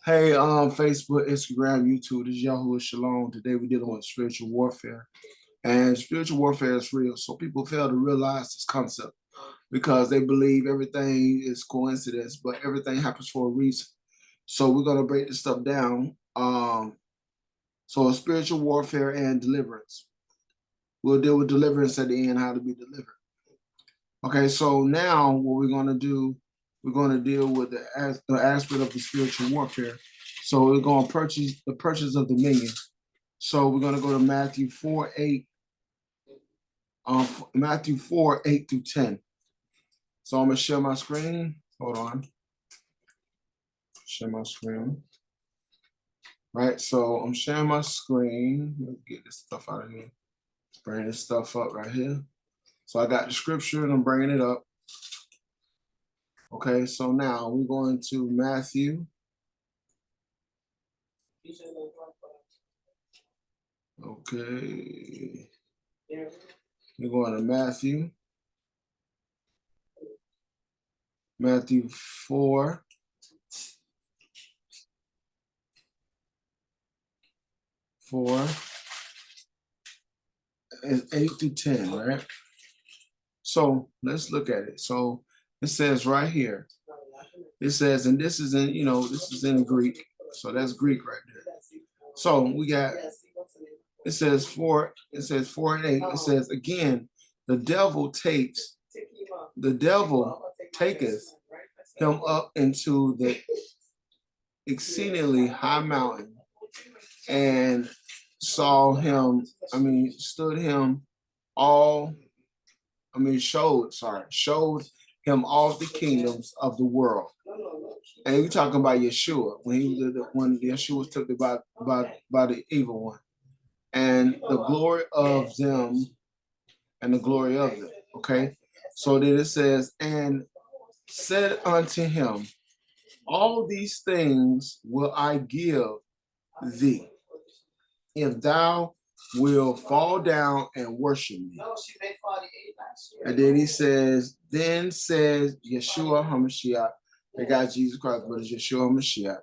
Hey, Facebook, Instagram, YouTube. This is Yahoo Shalom. Today we're dealing with spiritual warfare, and spiritual warfare is real. So people fail to realize this concept because they believe everything is coincidence, but everything happens for a reason. So we're gonna break this stuff down. So spiritual warfare and deliverance. We'll deal with deliverance at the end, how to be delivered. Okay, so now what we're gonna do, we're gonna deal with the aspect of the spiritual warfare. So we're gonna purchase the purchase of dominion. So we're gonna go to Matthew 4:8, Matthew 4:8 through 10. So I'm gonna share my screen. Hold on, share my screen. Right, so I'm sharing my screen. Let's get this stuff out of here. Let's bring this stuff up right here. So I got the scripture and I'm bringing it up. Okay, so now we're going to Matthew. Okay. We're going to Matthew. Matthew 4. 4 and 8 through 10, right? So let's look at it. So it says right here, it says, and this is in, this is in Greek. So that's Greek right there. So we got, it says 4 and 8. It says, again, the devil taketh him up into the exceedingly high mountain and showed him all the kingdoms of the world. And we're talking about Yeshua, when Yeshua was took by the evil one. And the glory of them and the glory of them. Okay. So then it says, and said unto him, all these things will I give thee, if thou will fall down and worship me. And then he says, then says Yeshua HaMashiach, they got Jesus Christ, but it's Yeshua HaMashiach,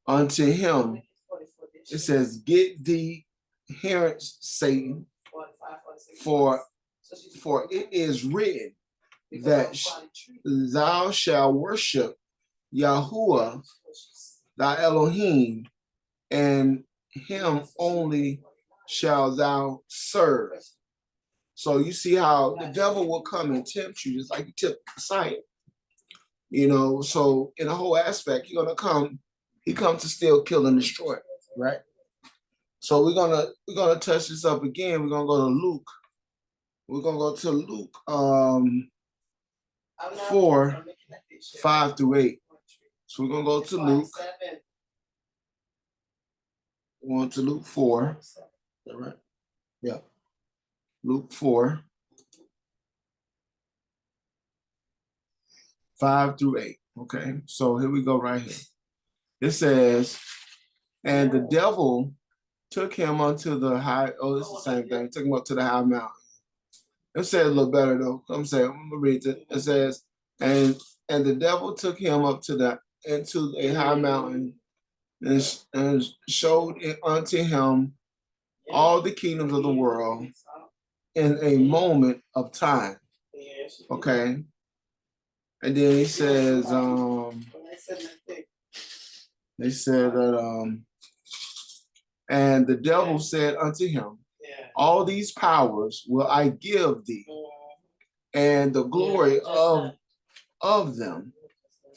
unto him, it says, get thee hence, Satan, for it is written that thou shalt worship Yahuwah, thy Elohim, and him only shall thou serve. So you see how the devil will come and tempt you, just like he tempted Messiah. So in a whole aspect, he comes to steal, kill, and destroy, right? So we're gonna touch this up again. We're gonna go to Luke. We're gonna go to Luke 4, 5 through 8. So we're gonna go to Luke. We're going to Luke 4. Is that right? Yeah. Luke 4, 5 through 8. Okay. So here we go right here. It says, and the devil took him unto the high, this is the same thing, took him up to the high mountain. It says a little better though. I'm gonna read it. It says, and the devil took him up into a high mountain and showed it unto him all the kingdoms of the world in a moment of time. Okay. And then he says, they said that, and the devil said unto him, all these powers will I give thee, and the glory of them,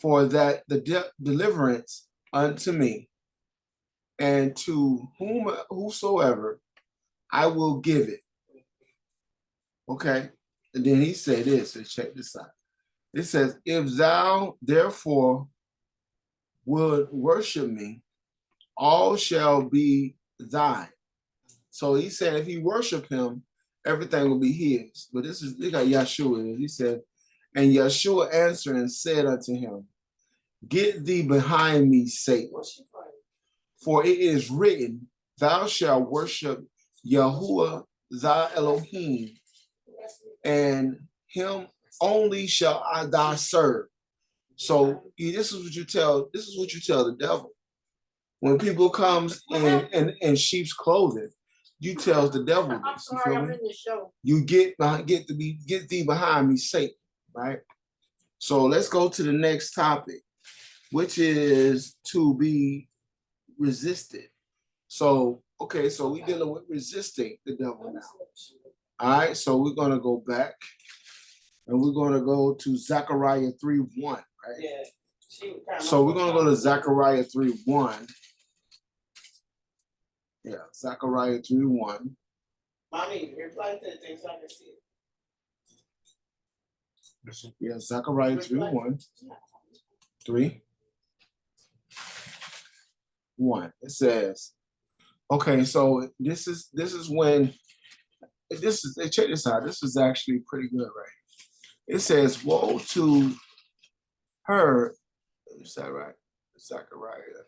for that the deliverance unto me, and to whosoever I will give it. Okay. And then he said this, so check this out. It says, if thou therefore would worship me, all shall be thine. So he said, if he worship him, everything will be his. But look at Yeshua. He said, and Yeshua answered and said unto him, get thee behind me, Satan. For it is written, thou shalt worship Yahuwah thy Elohim, and him only shall thou serve. So this is what you tell the devil. When people comes in sheep's clothing, you tells the devil this. You feel me? You get thee behind me, Satan. Right. So let's go to the next topic, which is to be resisted. So okay, so we're dealing with resisting the devil now. All right, so we're gonna go back and we're gonna go to Zechariah 3:1, right? Yeah. So we're gonna go to Zechariah 3:1. Yeah, Zechariah 3:1. Mommy, reply to the thing so I can see it. Yeah, Zechariah 3:1. 3:1. It says, okay, so this is when check this out. This is actually pretty good, right? It says, woe to her. Is that right? Zechariah.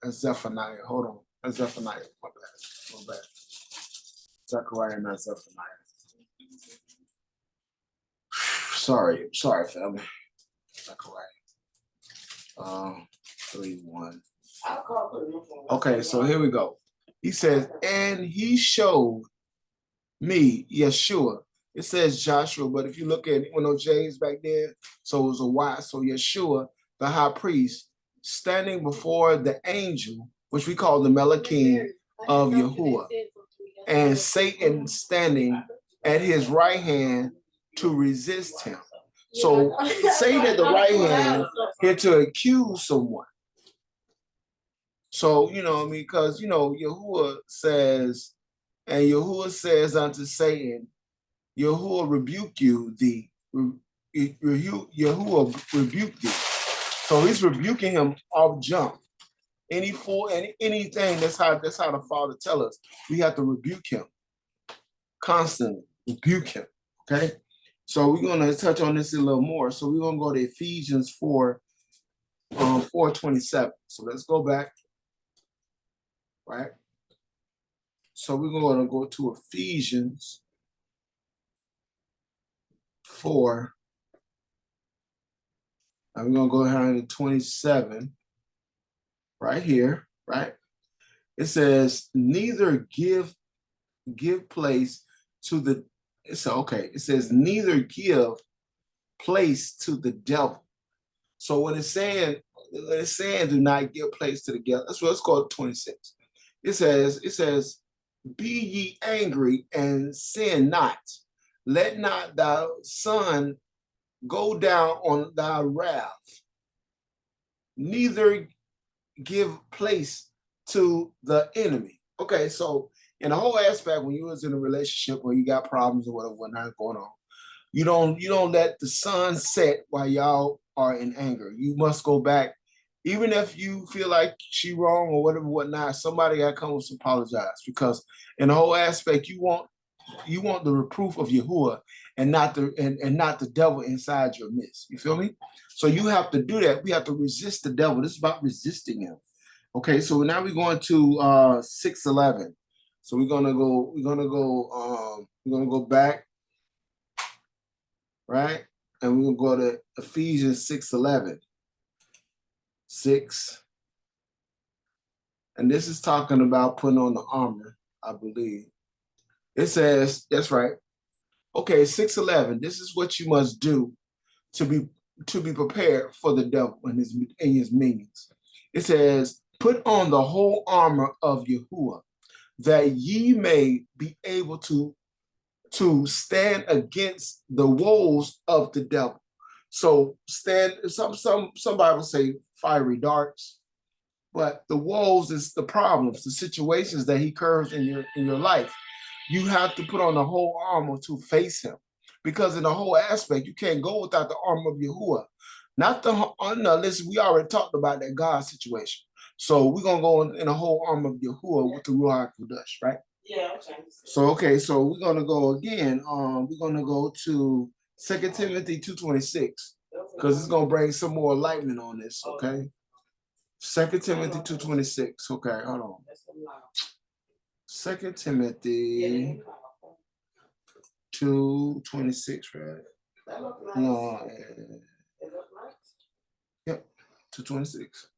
That's Zephaniah. Hold on. That's Zephaniah. My bad. My bad. Zechariah, not Zephaniah. Sorry, family. Zechariah. 3:1. Okay, so here we go. He says, and he showed me, Yeshua. It says Joshua, but if you look at it, no J's back there, so it was a Y. So Yeshua, the high priest, standing before the angel, which we call the Melachim of Yahuwah, and Satan standing at his right hand to resist him. So Satan at the right hand here to accuse someone. So, you know what I mean? Because, you know, Yahuwah says, and Yahuwah says unto Satan, Yahuwah rebuke you, Yahuwah rebuke thee. So he's rebuking him off jump. Anything, that's how the Father tells us. We have to rebuke him. Constantly rebuke him. Okay? So we're gonna touch on this a little more. So we're gonna go to Ephesians 4:27. So let's go back. Right? So we're gonna go to Ephesians 4. I'm gonna go ahead to 27. Right here, right? It says, neither give place to the, it says, neither give place to the devil. So what it's saying, do not give place to the devil. That's what it's called 26. It says, be ye angry and sin not. Let not thy sun go down on thy wrath. Neither give place to the enemy. Okay, so in the whole aspect, when you was in a relationship or you got problems or whatnot going on, you don't let the sun set while y'all are in anger. You must go back, even if you feel like she wrong or whatnot. Somebody got to come to apologize, because in the whole aspect, you want the reproof of Yahuwah and not the devil inside your midst. You feel me? So you have to do that. We have to resist the devil. This is about resisting him. Okay, so now we're going to 6:11. So we're gonna go back, right? And we're gonna go to Ephesians 6:11. 6. And this is talking about putting on the armor, I believe. It says, that's right. Okay, 6:11. This is what you must do to be prepared for the devil and his minions. It says, put on the whole armor of Yahuwah, that ye may be able to stand against the woes of the devil. So stand. Some Bibles say fiery darts, but the woes is the problems, the situations that he curves in your life. You have to put on the whole armor to face him, because in the whole aspect, you can't go without the armor of Yahuwah. Not the no, listen, we already talked about that God situation. So we're gonna go in the whole armor of Yahuwah with the Ruach Kodesh, right? Yeah, okay. So we're gonna go again. We're gonna go to 2 Timothy 2:26, because it's gonna bring some more enlightenment on this, okay? 2 Timothy 2:26. Okay, hold on. 2 Timothy 2:26, right? No, yep, 2:26.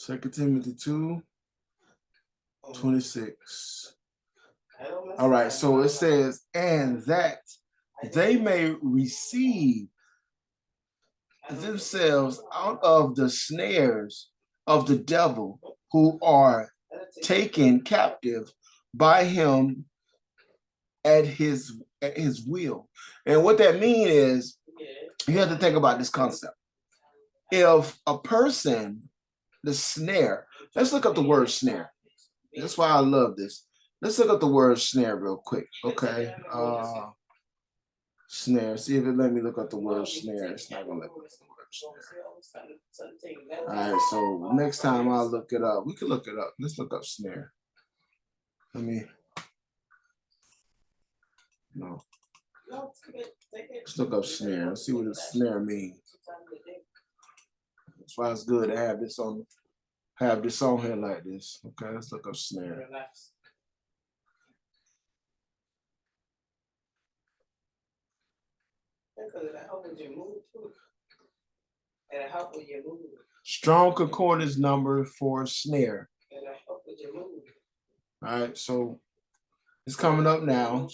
2 Timothy 2:26. All right, so it says, and that they may receive themselves out of the snares of the devil, who are taken captive by him at his will. And what that means is, you have to think about this concept. If a person, the snare, let's look up the word snare. That's why I love this. Let's look up the word snare real quick. Okay. Snare. See if it let me look up the word snare. It's not gonna let me look up the word snare. All right, so next time I'll look it up. We can look it up. Let's look up snare. No. Let's look up snare. Let's see what the snare means. That's why it's good to have this on here like this. Okay, let's look up snare. Strong concordance number for snare. All right, so it's coming up now.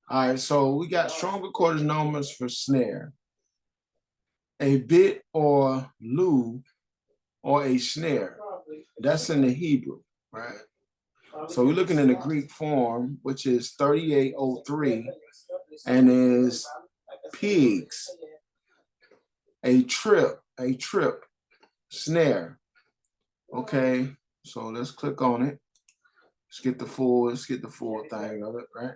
All right, so we got strong concordance numbers for snare. A bit or loo or a snare. That's in the Hebrew, right? So we're looking in the Greek form, which is 3803, and is pigs. A trip, snare. Okay, so let's click on it. Let's get the full thing of it, right?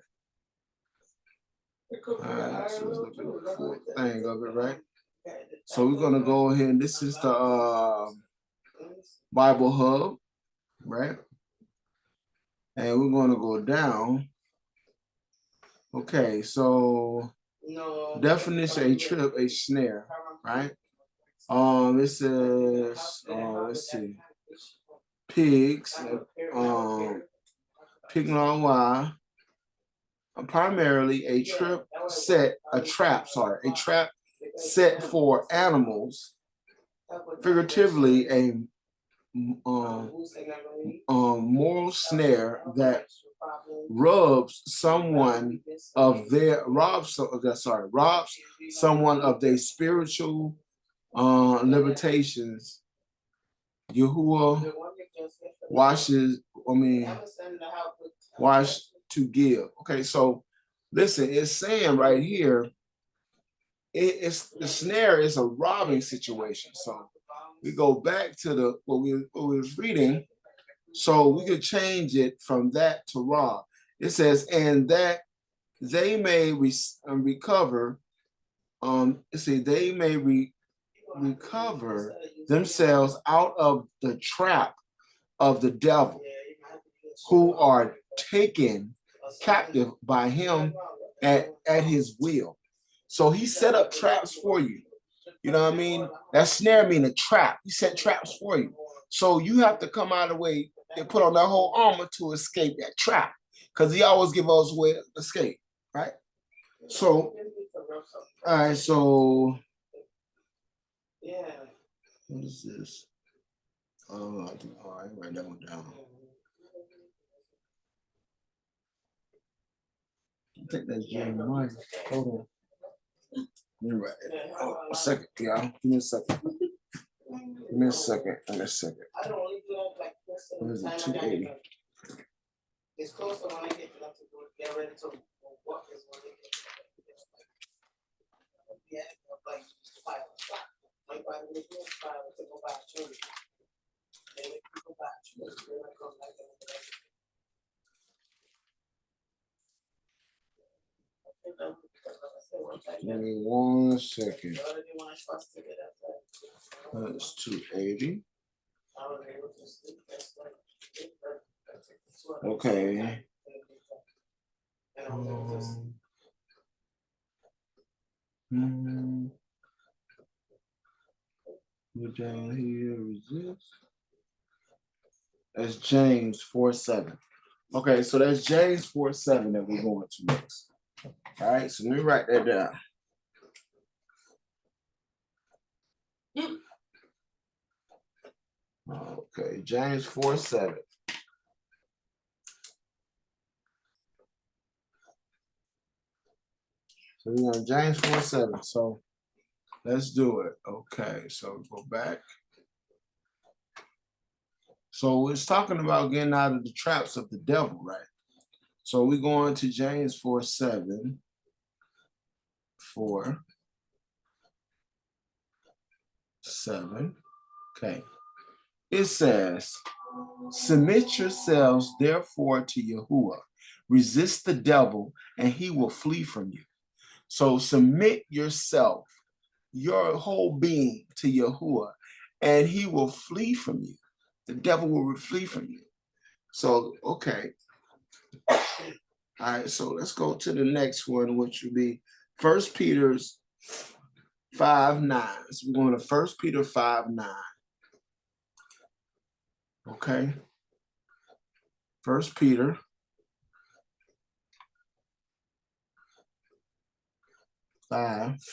All right, so let's look at the full thing of it, right? So we're gonna go ahead, and this is the Bible Hub, right? And we're gonna go down. Okay, so definition: a trip, a snare, right? It says, let's see, pigs, pignoir, primarily a trap set for animals, figuratively a moral snare that robs someone of their spiritual limitations. Yahuwah wash to give. Okay, so listen, it's saying right here, it's the snare is a robbing situation. So we go back to what we was reading, so we could change it from that to rob. It says, and that they may recover. They may recover themselves out of the trap of the devil, who are taken captive by him at his will. So he set up traps for you. You know what I mean? That snare mean a trap. He set traps for you. So you have to come out of the way and put on that whole armor to escape that trap. Because he always give us a way to escape, right? So, all right, so what is this? All right, write that one down. I think that's Jeremiah. Hold on. Right. Oh, a second, y'all. Give me a second. Give me a second. What is it? 280. It's close to when I get ready to walk this one. Yeah, like 5 o'clock. Like by the 5 to go back to church. Then we go back to church. Then I come back and give me 1 second. That's 280. Okay. What down here resist? That's James 4:7. Okay, so that's James 4:7 that we're going to next. All right, so let me write that down. James 4:7. So we're on James 4:7. So let's do it. Okay, so go back. So it's talking about getting out of the traps of the devil, right? So we're going to James 4:7. 4:7. Okay. It says, submit yourselves therefore to Yahuwah. Resist the devil, and he will flee from you. So submit yourself, your whole being to Yahuwah, and he will flee from you. The devil will flee from you. So, okay. All right, so let's go to the next one, which would be 1 Peter 5:9. So we're going to 1 Peter 5:9. Okay. 1 Peter 5,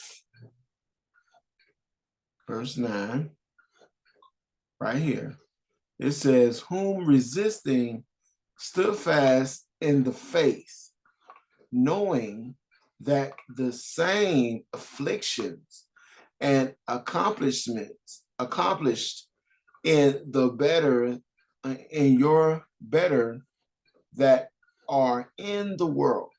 verse 9, right here. It says, whom resisting stood fast in the faith, knowing that the same afflictions and accomplishments accomplished in the better, in your better that are in the world.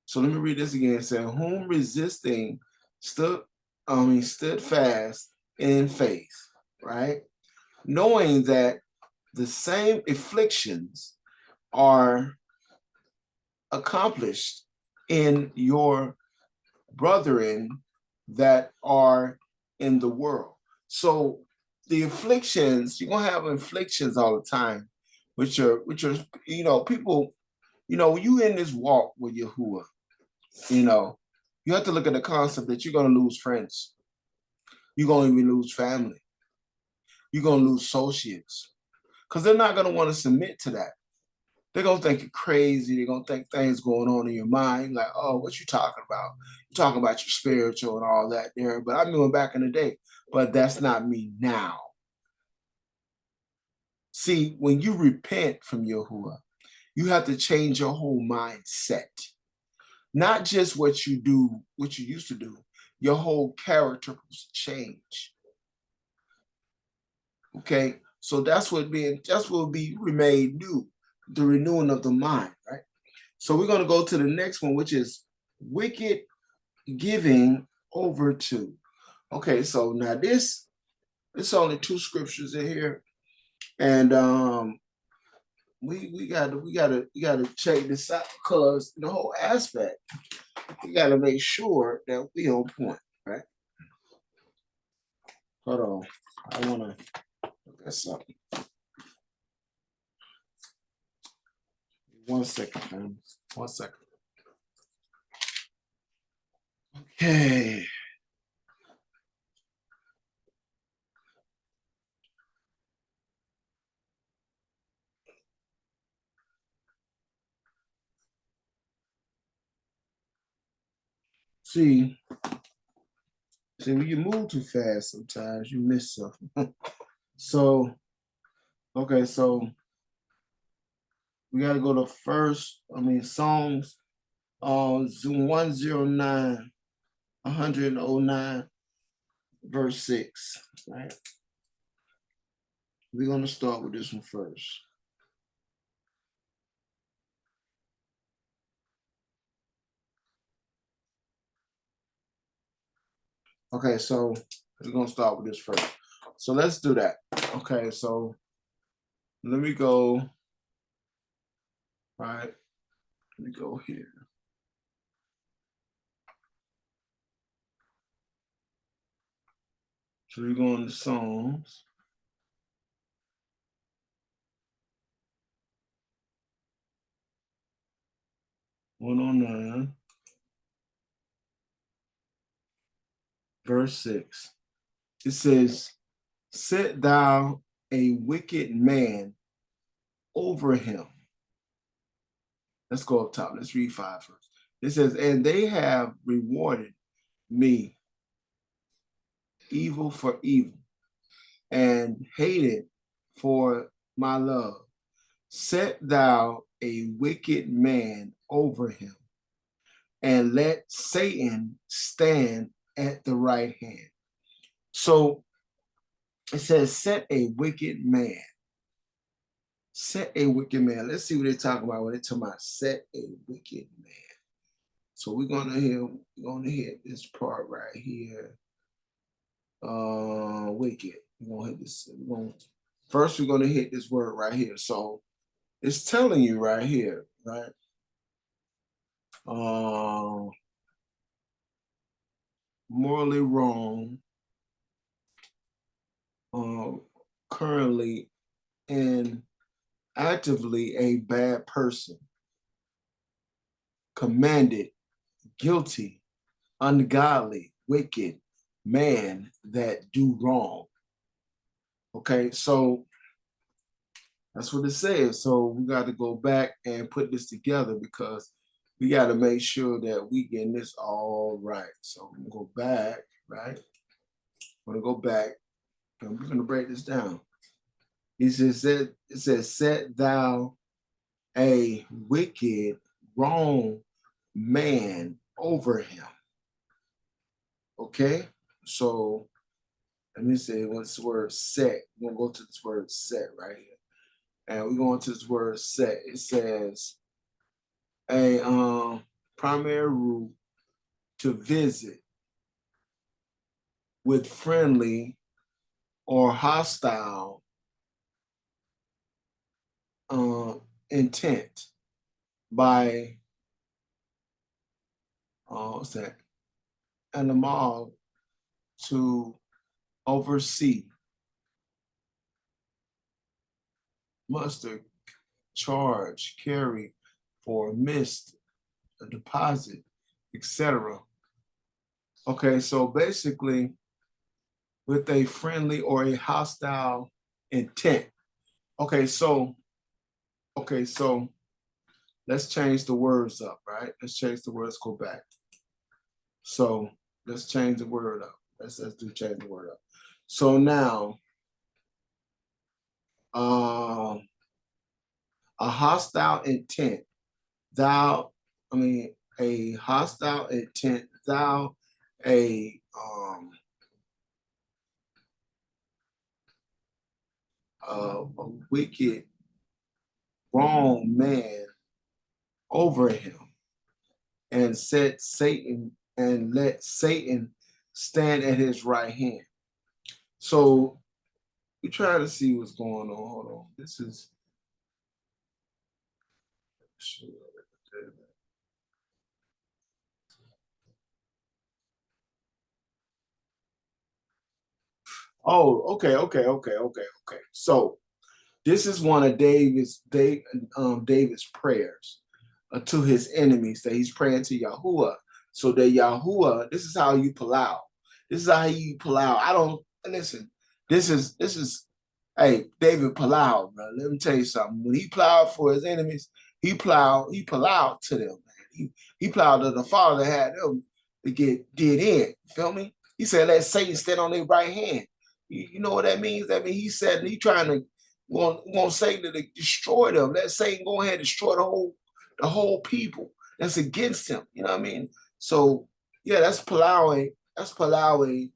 So let me read this again. It said, whom resisting stood fast in faith, right? Knowing that the same afflictions are accomplished in your brethren that are in the world. So the afflictions, you're gonna have afflictions all the time, which are, people, when you in this walk with Yahuwah, you have to look at the concept that you're gonna lose friends, you're gonna even lose family, you're gonna lose associates, because they're not gonna want to submit to that. They're gonna think you're crazy. They're gonna think things going on in your mind, like, oh, what you talking about? You're talking about your spiritual and all that there. But I remember back in the day, but that's not me now. See, when you repent from Yahuwah, you have to change your whole mindset. Not just what you do, what you used to do. Your whole character will change. Okay, so that's what will be made new, the renewing of the mind, right? So we're going to go to the next one, which is wicked giving over to. Okay, so now it's only two scriptures in here, and we gotta check this out, because the whole aspect, we gotta make sure that we on point, right? Hold on, I wanna look at something. 1 second, man. 1 second. Okay. See, when you move too fast, sometimes you miss something. So, okay, so we got to go to Psalms 109, 109, verse 6, right? We're going to start with this one first. Okay, so we're going to start with this first. So let's do that. Okay, so let me go, right? Let me go here. So we're going to Psalms 109, verse 6. It says, set thou a wicked man over him. Let's go up top. Let's read 5 first. It says, and they have rewarded me evil for evil, and hated for my love, set thou a wicked man over him, and let Satan stand at the right hand. So it says, set a wicked man. Set a wicked man. Let's see what they're talking about when they're talking about set a wicked man. So we're gonna hit this part right here. Wicked. We're gonna hit this. First, we're gonna hit this word right here. So it's telling you right here, right? Morally wrong. Currently and actively a bad person. Commanded, guilty, ungodly, wicked man that do wrong. Okay, so that's what it says. So we got to go back and put this together because we got to make sure that we getting this all right. So I'm gonna go back, right? I'm gonna go back and we're gonna break this down. It says, set thou a wicked, wrong man over him. Okay, so let me say what's the word set. We're gonna go to this word set right here. And we're going to this word set. It says a primary route to visit with friendly or hostile intent by what's that? Animal to oversee, muster, charge, carry, for missed, a deposit, etc. Okay, so basically, with a friendly or a hostile intent. Okay, so let's change the words up, right? Let's change the words. Go back. So let's change the word up. Let's change the word up. So now, a hostile intent. A hostile intent. A wicked, wrong man over him, and set Satan and let Satan stand at his right hand. So we try to see what's going on. Hold on. This is okay. So this is one of David's prayers to his enemies that he's praying to Yahuwah. So that Yahuwah, this is how you pull out. This is how you pull out. I don't listen. This is hey, David plowed, bro. Let me tell you something. When he plowed for his enemies, he plowed to them, man. He plowed to the Father had them to get did in. Feel me? He said, let Satan stand on their right hand. You know what that means? That means he said he trying to want Satan to destroy them. Let Satan go ahead and destroy the whole people that's against him. You know what I mean? So yeah, that's plowing. That's plowing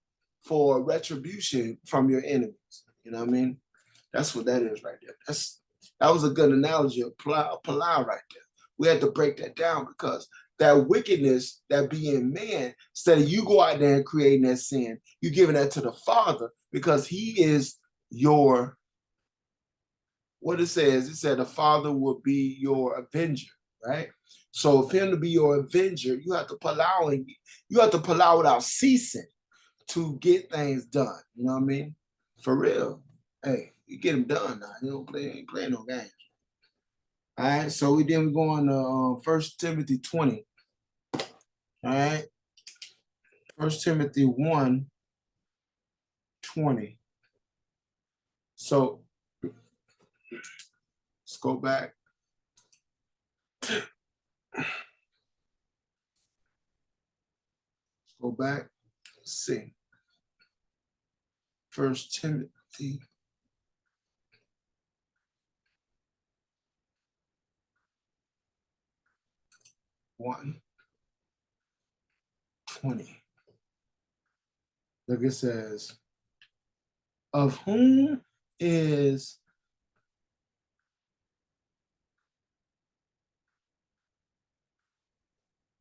for retribution from your enemies. You know what I mean? That's what that is right there. That was a good analogy of plow right there. We had to break that down because that wickedness that be in man, instead of you go out there and creating that sin, you're giving that to the Father because he is your, what it said the Father will be your avenger, right? So for him to be your avenger, you have to plow without ceasing to get things done. You know what I mean? For real. Hey, you get them done now. You ain't playing no games. All right, so we go on to 1 Timothy 20. All right. 1 Timothy 1:20. So let's go back. Let's go back. Let's see. 1 Timothy 1:20. Look, it says, of whom is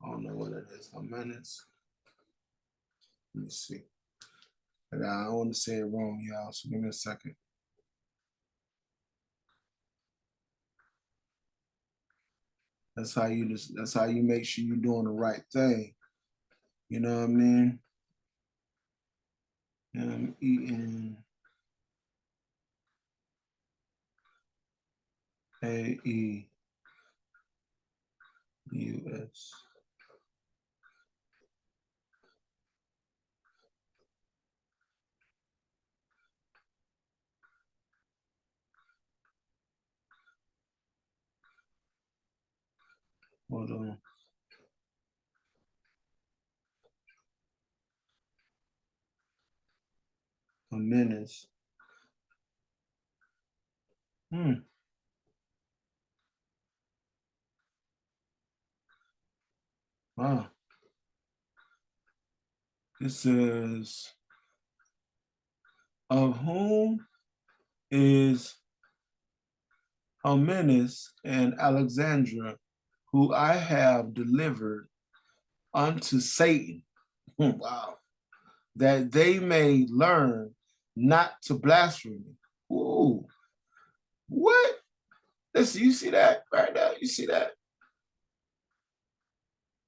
I don't know what it is. A minutes. Let me see. I don't want to say it wrong, y'all. So give me a second. That's how you make sure you're doing the right thing. You know what I mean? MENAEUS. Hold on. A minute. Wow. It says, of whom is Hymenaeus and Alexandra, who I have delivered unto Satan. Wow. That they may learn not to blaspheme. Ooh. What? Listen, you see that right now? You see that?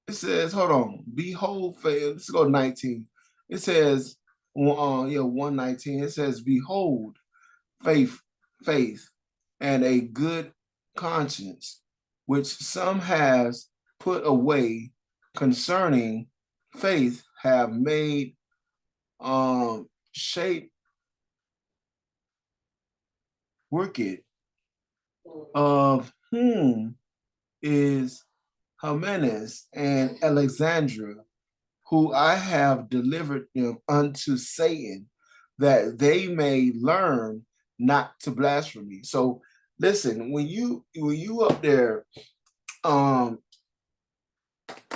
It says, hold on, behold, let's go 19. It says, 119. It says, behold, faith, and a good conscience, which some has put away concerning faith, have made shape wicked, of whom is Hymenaeus and Alexandra, who I have delivered them unto Satan, that they may learn not to blaspheme. So listen, when you up there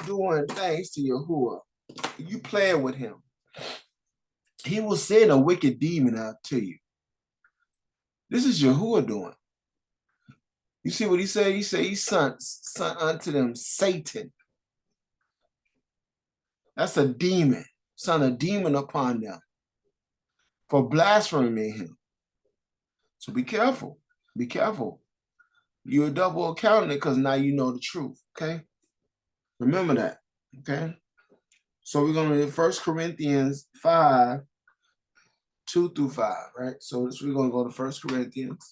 doing things to Yahuwah, you playing with him, he will send a wicked demon out to you. This is Yahuwah doing. You see what he said? He said he sent unto them Satan. That's a demon. Sent a demon upon them for blaspheming him. So be careful. Be careful. You're double accounting it because now you know the truth. Okay. Remember that. Okay. So we're going to 1 Corinthians 5, 2-5, right? So we're going to go to 1 Corinthians.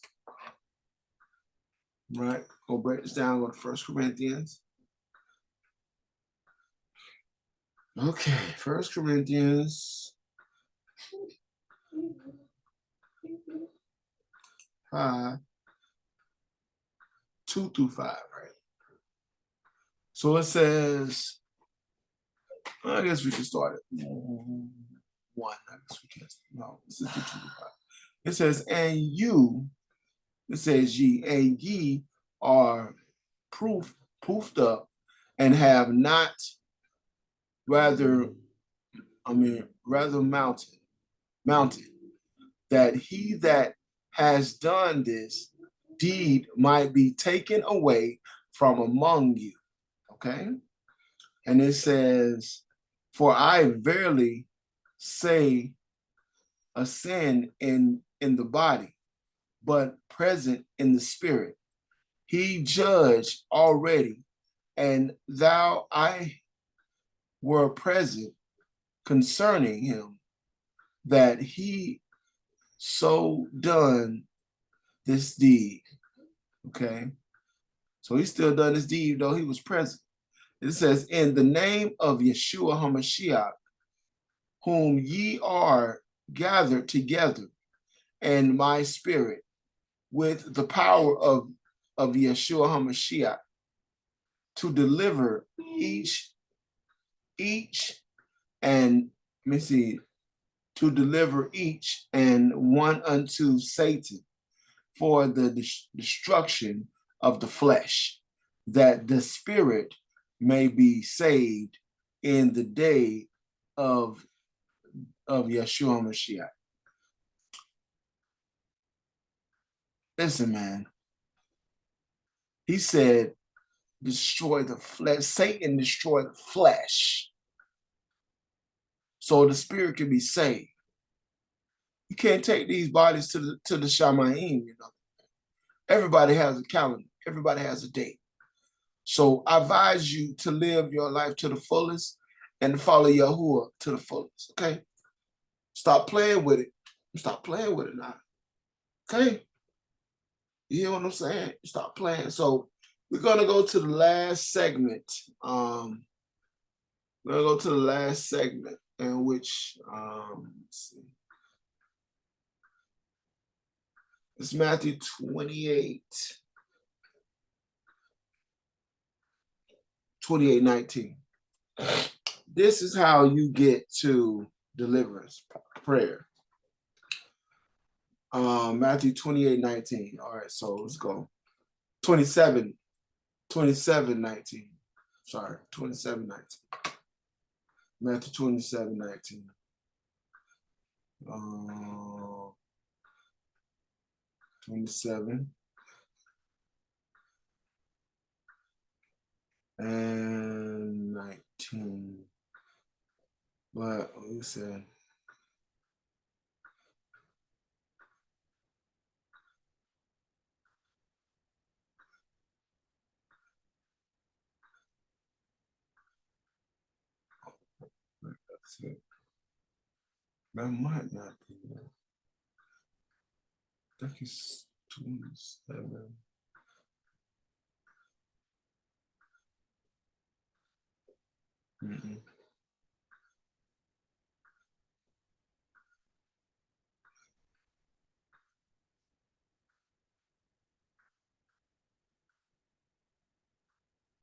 Right. Go break this down. Go to 1 Corinthians. Okay. 1 Corinthians 5, 2-5, right? So it says, I guess we can start at 1. I guess we can. No, this is 2-5. It says, and you, it says ye, and ye are proofed up and have not rather mounted, that he that has done this deed might be taken away from among you. Okay. And it says, for I verily say a sin in the body, but present in the spirit. He judged already, and thou I were present concerning him, that he so done this deed. Okay. So he still done this deed, though he was present. It says, in the name of Yeshua HaMashiach, whom ye are gathered together in my spirit, with the power of Yeshua HaMashiach, to deliver each and let me see, to deliver each and one unto Satan for the destruction of the flesh, that the spirit may be saved in the day of Yeshua Mashiach. Listen, man. He said, destroy the flesh. Satan destroyed the flesh so the spirit can be saved. You can't take these bodies to the Shamayim, you know. Everybody has a calendar. Everybody has a date. So I advise you to live your life to the fullest and follow Yahuwah to the fullest, okay? Stop playing with it. Stop playing with it now, okay? You hear what I'm saying? Stop playing. So we're going to go to the last segment. We're going to go to the last segment in which, let's see. It's Matthew 28, 19. This is how you get to deliverance prayer. Matthew 28, 19. All right, so let's go. 27, 19. Sorry, 27, 19. Matthew 27, 19. 27 and 19. But we said, that's it. That might not be it. I think it's 27. Mm-mm.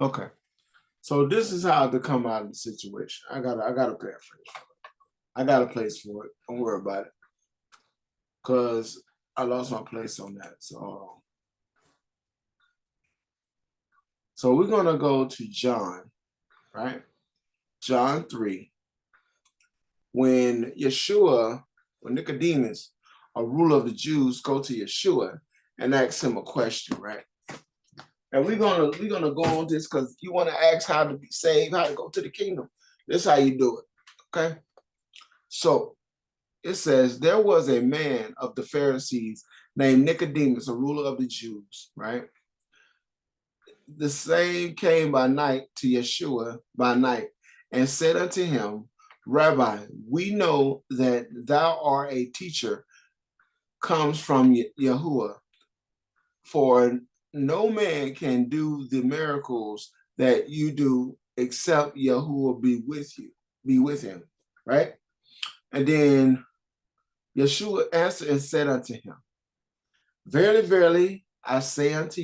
Okay. So this is how to come out of the situation. I got a paraphrase for it. I got a place for it. Don't worry about it. Because I lost my place on that. So we're gonna go to John, right? John 3. When Nicodemus, a ruler of the Jews, go to Yeshua and ask him a question, right? And we're gonna go on this because you want to ask how to be saved, how to go to the kingdom. This is how you do it. Okay. So it says there was a man of the Pharisees named Nicodemus, a ruler of the Jews, right? The same came by night to Yeshua by night and said unto him, Rabbi, we know that thou art a teacher, comes from Yahuwah, for no man can do the miracles that you do except Yahuwah be with him, right? And then Yeshua answered and said unto him, Verily, verily, I say unto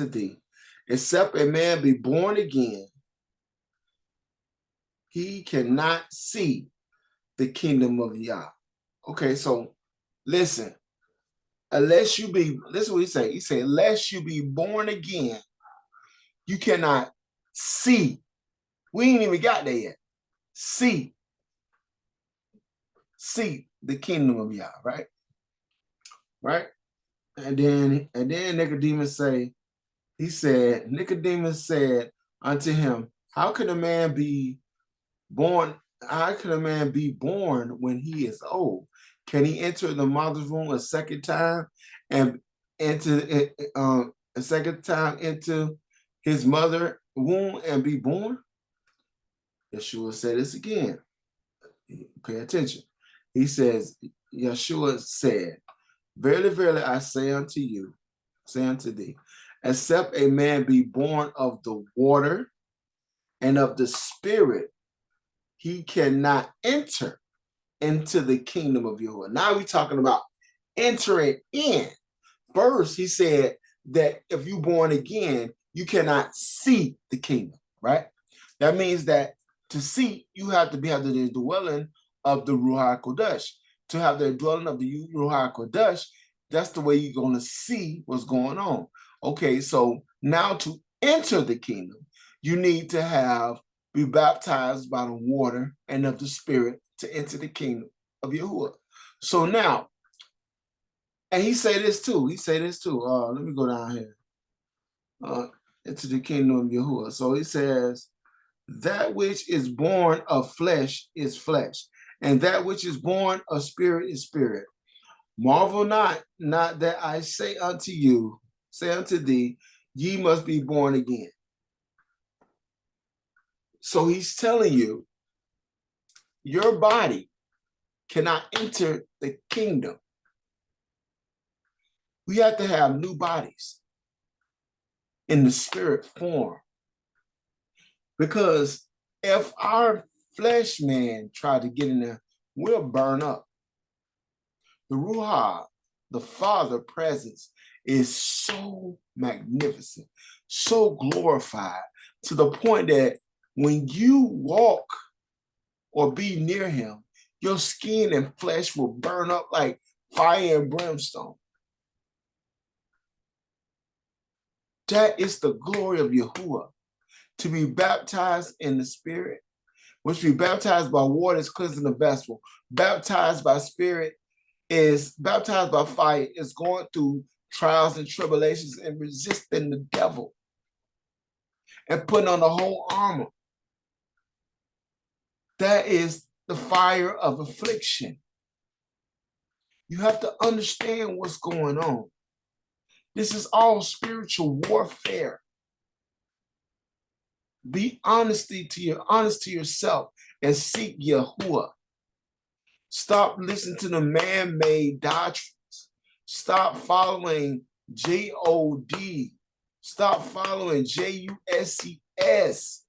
thee, except a man be born again, he cannot see the kingdom of Yah. Okay, so listen. Listen what he say. He said, unless you be born again, you cannot see. We ain't even got there yet. See the kingdom of Yah, right? Right? And then Nicodemus Nicodemus said unto him, how can a man be born when he is old? Can he enter the mother's womb a second time and enter a second time into his mother womb and be born? Yeshua said this again. Pay attention. He says, Yeshua said, Verily, verily, I say unto thee, except a man be born of the water and of the Spirit, he cannot enter into the kingdom of Yahuwah. Now we're talking about entering in. First, he said that if you're born again, you cannot see the kingdom, right? That means that to see, you have to have the dwelling of the Ruach HaKodesh. To have the dwelling of the Ruach HaKodesh, that's the way you're going to see what's going on. Okay, so now to enter the kingdom, You need to be baptized by the water and of the Spirit to enter the kingdom of Yahuwah. So now, and he say this too. Let me go down here. Into the kingdom of Yahuwah. So he says, that which is born of flesh is flesh, and that which is born of spirit is spirit. Marvel not that I say unto thee, ye must be born again. So he's telling you, your body cannot enter the kingdom. We have to have new bodies in the spirit form. Because if our flesh man tried to get in there, we'll burn up. The Ruach, the Father presence, is so magnificent, so glorified, to the point that when you walk or be near him, your skin and flesh will burn up like fire and brimstone. That is the glory of Yahuwah. To be baptized in the Spirit, which be baptized by water is cleansing the vessel. Baptized by Spirit is baptized by fire, is going through trials and tribulations and resisting the devil and putting on the whole armor. That is the fire of affliction. You have to understand what's going on. This is all spiritual warfare. Be honest to yourself and seek Yahuwah. Stop listening to the man-made doctrines. Stop following J-O-D. Stop following J-U-S-C-S.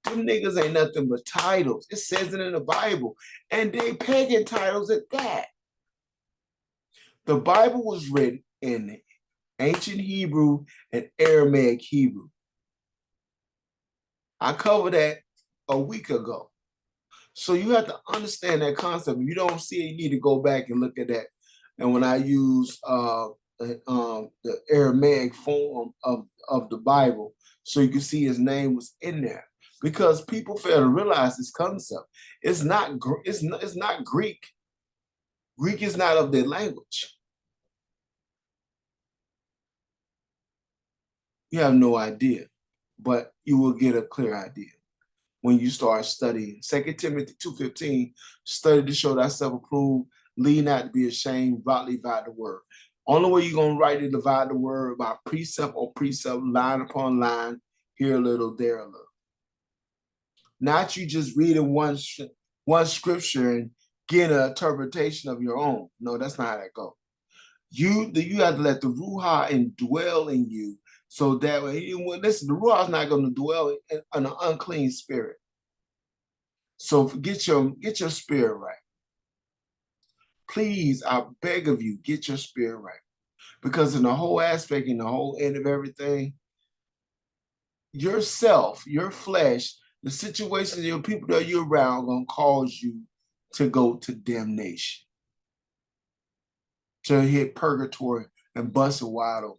Them niggas ain't nothing but titles. It says it in the Bible. And they pagan titles at that. The Bible was written in ancient Hebrew and Aramaic Hebrew. I covered that a week ago. So you have to understand that concept. If you don't see it, you need to go back and look at that. And when I use the Aramaic form of the Bible, so you can see his name was in there. Because people fail to realize this concept. It's not Greek. Greek is not of their language. You have no idea, but you will get a clear idea when you start studying. 2 Timothy 2:15, study to show thyself approved, lead not to be ashamed, rightly divide the word. Only way you're going to rightly divide the word by precept or precept, line upon line, here a little, there a little. Not you just reading one scripture and getting an interpretation of your own. No, that's not how that goes. You have to let the Ruach indwell in you, so that way, listen, the Ruach is not going to dwell in an unclean spirit. So get your spirit right. Please, I beg of you, get your spirit right. Because in the whole aspect, in the whole end of everything, yourself, your flesh, the situations, your people that you're around are going to cause you to go to damnation, to hit purgatory and bust it wide open.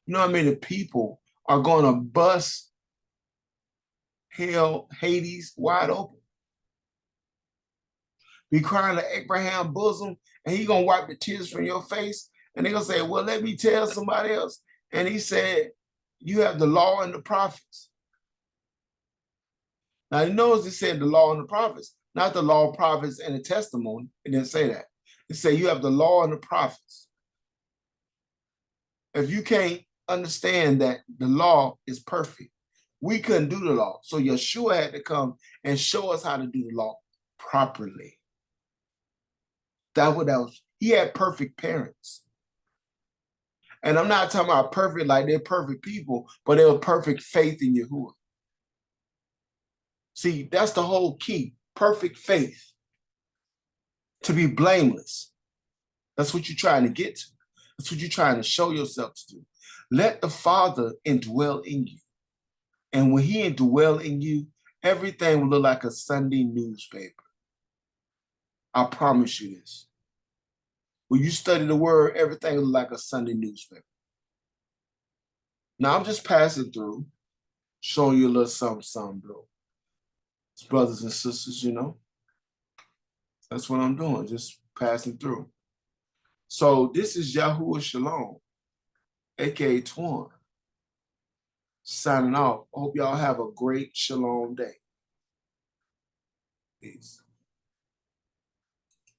You know what I mean? The people are going to bust hell, Hades wide open. Be crying to Abraham's bosom, and he going to wipe the tears from your face. And they're going to say, well, let me tell somebody else. And he said, you have the law and the prophets. Now, you notice it said the law and the prophets, not the law, prophets, and the testimony. It didn't say that. It said you have the law and the prophets. If you can't understand that the law is perfect, we couldn't do the law. So Yeshua had to come and show us how to do the law properly. That was. He had perfect parents. And I'm not talking about perfect like they're perfect people, but they were perfect faith in Yahuwah. See, that's the whole key. Perfect faith. To be blameless. That's what you're trying to get to. That's what you're trying to show yourself to do. Let the Father indwell in you. And when he indwell in you, everything will look like a Sunday newspaper. I promise you this. When you study the word, everything will look like a Sunday newspaper. Now I'm just passing through, showing you a little something, bro. Brothers and sisters, you know, that's what I'm doing, just passing through. So this is Yahuwah Shalom, aka Twan, signing off. Hope y'all have a great Shalom day. Peace.